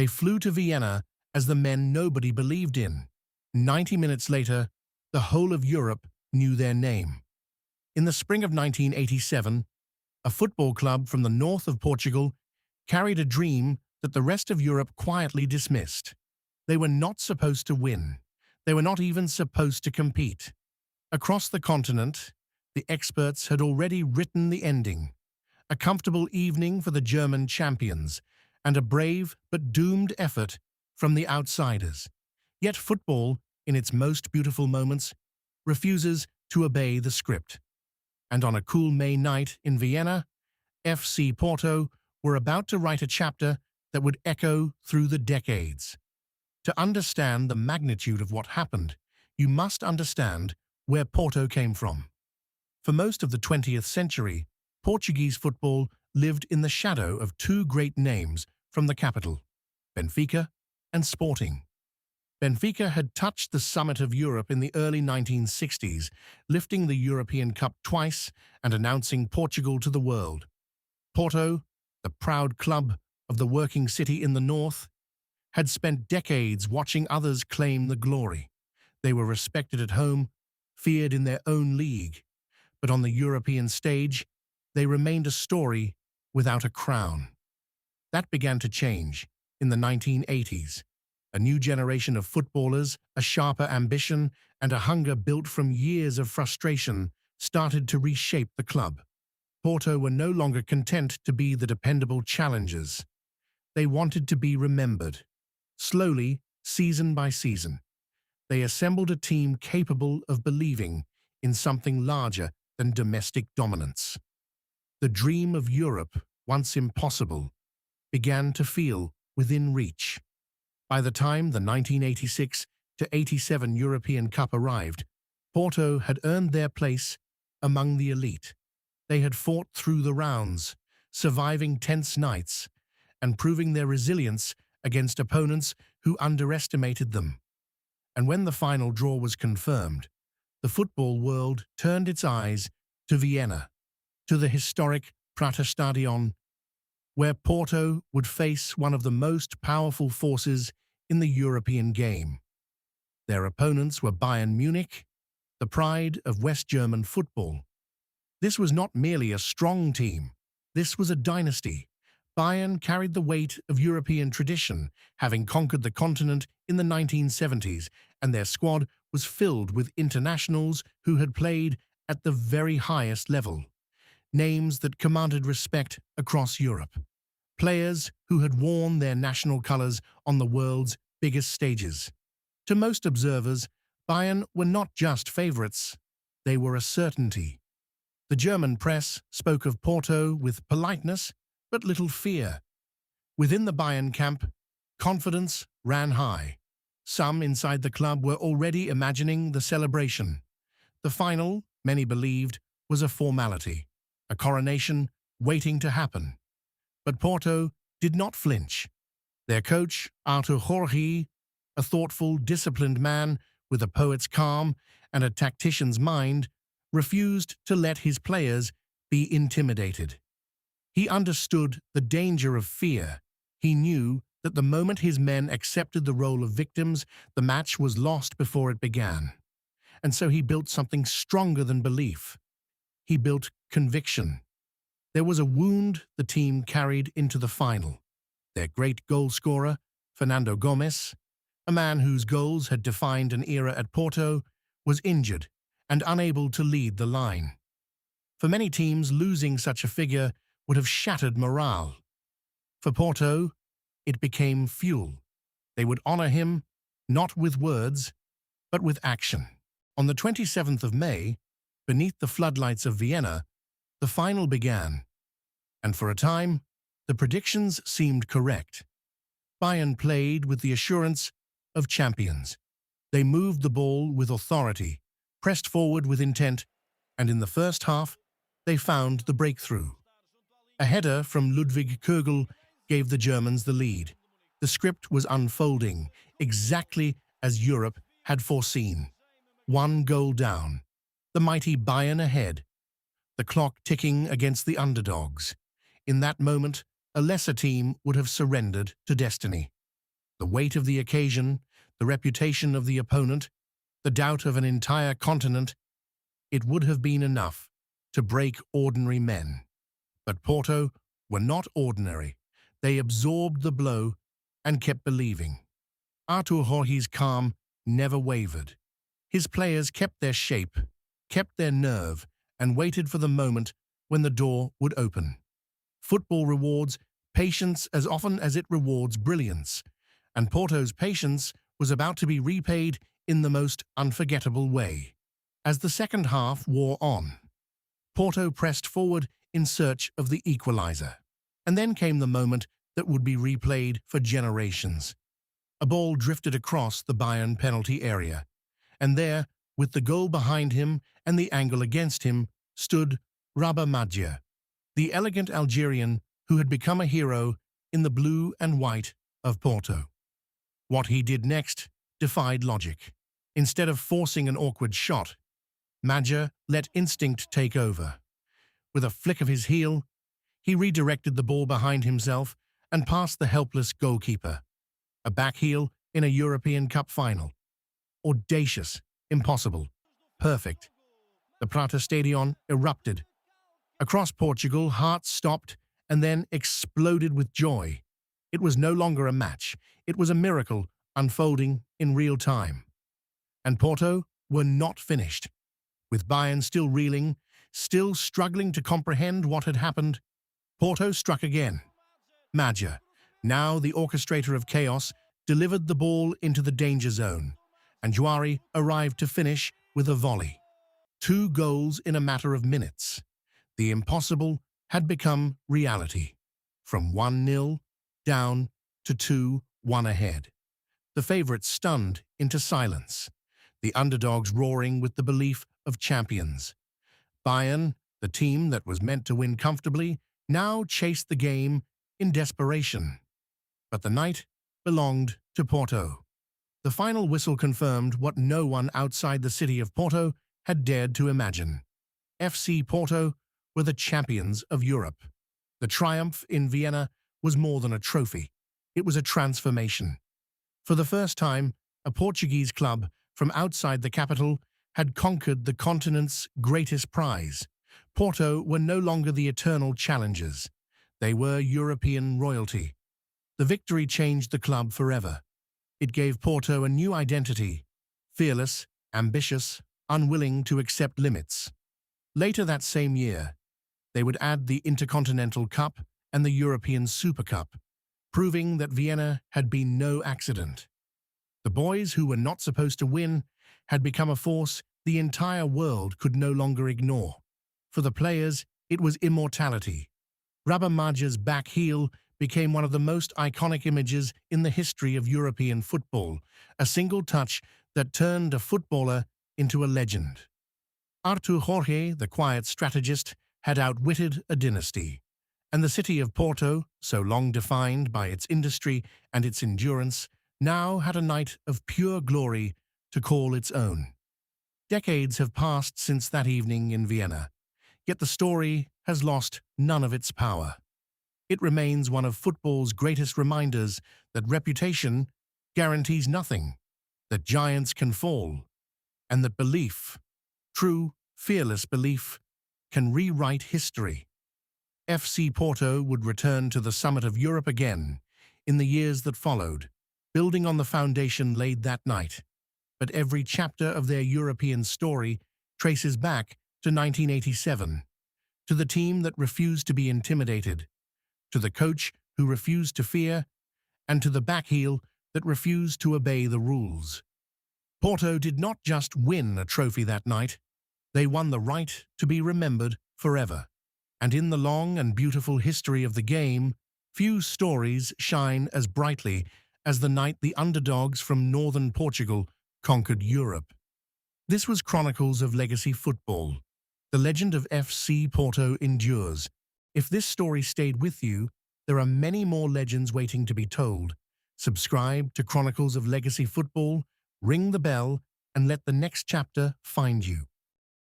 They flew to Vienna as the men nobody believed in. 90 minutes later, the whole of Europe knew their name. In the spring of 1987, a football club from the north of Portugal carried a dream that the rest of Europe quietly dismissed. They were not supposed to win. They were not even supposed to compete. Across the continent, the experts had already written the ending. A comfortable evening for the German champions, and a brave but doomed effort from the outsiders. Yet football, in its most beautiful moments, refuses to obey the script. And on a cool May night in Vienna, FC Porto were about to write a chapter that would echo through the decades. To understand the magnitude of what happened, you must understand where Porto came from. For most of the 20th century, Portuguese football lived in the shadow of two great names from the capital, Benfica and Sporting. Benfica had touched the summit of Europe in the early 1960s, lifting the European Cup twice and announcing Portugal to the world. Porto, the proud club of the working city in the north, had spent decades watching others claim the glory. They were respected at home, feared in their own league, but on the European stage, they remained a story without a crown. That began to change in the 1980s. A new generation of footballers, a sharper ambition, and a hunger built from years of frustration started to reshape the club. Porto were no longer content to be the dependable challengers. They wanted to be remembered. Slowly, season by season, they assembled a team capable of believing in something larger than domestic dominance. The dream of Europe, once impossible, began to feel within reach. By the time the 1986-87 European Cup arrived, Porto had earned their place among the elite. They had fought through the rounds, surviving tense nights, and proving their resilience against opponents who underestimated them. And when the final draw was confirmed, the football world turned its eyes to Vienna, to the historic Praterstadion, where Porto would face one of the most powerful forces in the European game. Their opponents were Bayern Munich, the pride of West German football. This was not merely a strong team, this was a dynasty. Bayern carried the weight of European tradition, having conquered the continent in the 1970s, and their squad was filled with internationals who had played at the very highest level. Names that commanded respect across Europe. Players who had worn their national colours on the world's biggest stages. To most observers, Bayern were not just favourites, they were a certainty. The German press spoke of Porto with politeness but little fear. Within the Bayern camp, confidence ran high. Some inside the club were already imagining the celebration. The final, many believed, was a formality, a coronation waiting to happen. But Porto did not flinch. Their coach, Artur Jorge, a thoughtful, disciplined man with a poet's calm and a tactician's mind, refused to let his players be intimidated. He understood the danger of fear. He knew that the moment his men accepted the role of victims, the match was lost before it began. And so he built something stronger than belief. He built conviction. There was a wound the team carried into the final. Their great goal scorer, Fernando Gomes, a man whose goals had defined an era at Porto, was injured and unable to lead the line. For many teams, losing such a figure would have shattered morale. For Porto, it became fuel. They would honour him, not with words, but with action. On the 27th of May, beneath the floodlights of Vienna, the final began. And for a time, the predictions seemed correct. Bayern played with the assurance of champions. They moved the ball with authority, pressed forward with intent, and in the first half, they found the breakthrough. A header from Ludwig Kögel gave the Germans the lead. The script was unfolding, exactly as Europe had foreseen. One goal down, the mighty Bayern ahead, the clock ticking against the underdogs. In that moment, a lesser team would have surrendered to destiny. The weight of the occasion, the reputation of the opponent, the doubt of an entire continent, it would have been enough to break ordinary men. But Porto were not ordinary. They absorbed the blow and kept believing. Artur Jorge's calm never wavered. His players kept their shape, kept their nerve, and waited for the moment when the door would open. Football rewards patience as often as it rewards brilliance, and Porto's patience was about to be repaid in the most unforgettable way. As the second half wore on, Porto pressed forward in search of the equalizer. And then came the moment that would be replayed for generations. A ball drifted across the Bayern penalty area, and there, with the goal behind him and the angle against him, stood Rabah Madjer, the elegant Algerian who had become a hero in the blue and white of Porto. What he did next defied logic. Instead of forcing an awkward shot, Madjer let instinct take over. With a flick of his heel, he redirected the ball behind himself and past the helpless goalkeeper. A backheel in a European Cup final. Audacious, impossible, perfect. The Prata Stadion erupted. Across Portugal, hearts stopped and then exploded with joy. It was no longer a match. It was a miracle unfolding in real time. And Porto were not finished. With Bayern still reeling, still struggling to comprehend what had happened, Porto struck again. Madjer, now the orchestrator of chaos, delivered the ball into the danger zone, and Jorge arrived to finish with a volley. 2 goals in a matter of minutes. The impossible had become reality. From 1-0 down to 2-1 ahead. The favourites stunned into silence. The underdogs roaring with the belief of champions. Bayern, the team that was meant to win comfortably, now chased the game in desperation. But the night belonged to Porto. The final whistle confirmed what no one outside the city of Porto had dared to imagine. FC Porto were the champions of Europe. The triumph in Vienna was more than a trophy. It was a transformation. For the first time, a Portuguese club from outside the capital had conquered the continent's greatest prize. Porto were no longer the eternal challengers. They were European royalty. The victory changed the club forever. It gave Porto a new identity, fearless, ambitious, unwilling to accept limits. Later that same year, they would add the Intercontinental Cup and the European Super Cup, proving that Vienna had been no accident. The boys who were not supposed to win had become a force the entire world could no longer ignore. For the players, it was immortality. Rabah Madjer's back heel became one of the most iconic images in the history of European football, a single touch that turned a footballer into a legend. Artur Jorge, the quiet strategist, had outwitted a dynasty, and the city of Porto, so long defined by its industry and its endurance, now had a night of pure glory to call its own. Decades have passed since that evening in Vienna, yet the story has lost none of its power. It remains one of football's greatest reminders that reputation guarantees nothing, that giants can fall, and that belief, true, fearless belief, can rewrite history. FC Porto would return to the summit of Europe again in the years that followed, building on the foundation laid that night. But every chapter of their European story traces back to 1987, to the team that refused to be intimidated, to the coach who refused to fear, and to the backheel that refused to obey the rules. Porto did not just win a trophy that night, they won the right to be remembered forever. And in the long and beautiful history of the game, few stories shine as brightly as the night the underdogs from northern Portugal conquered Europe. This was Chronicles of Legacy Football. The legend of FC Porto endures. If this story stayed with you, there are many more legends waiting to be told. Subscribe to Chronicles of Legacy Football, ring the bell, and let the next chapter find you.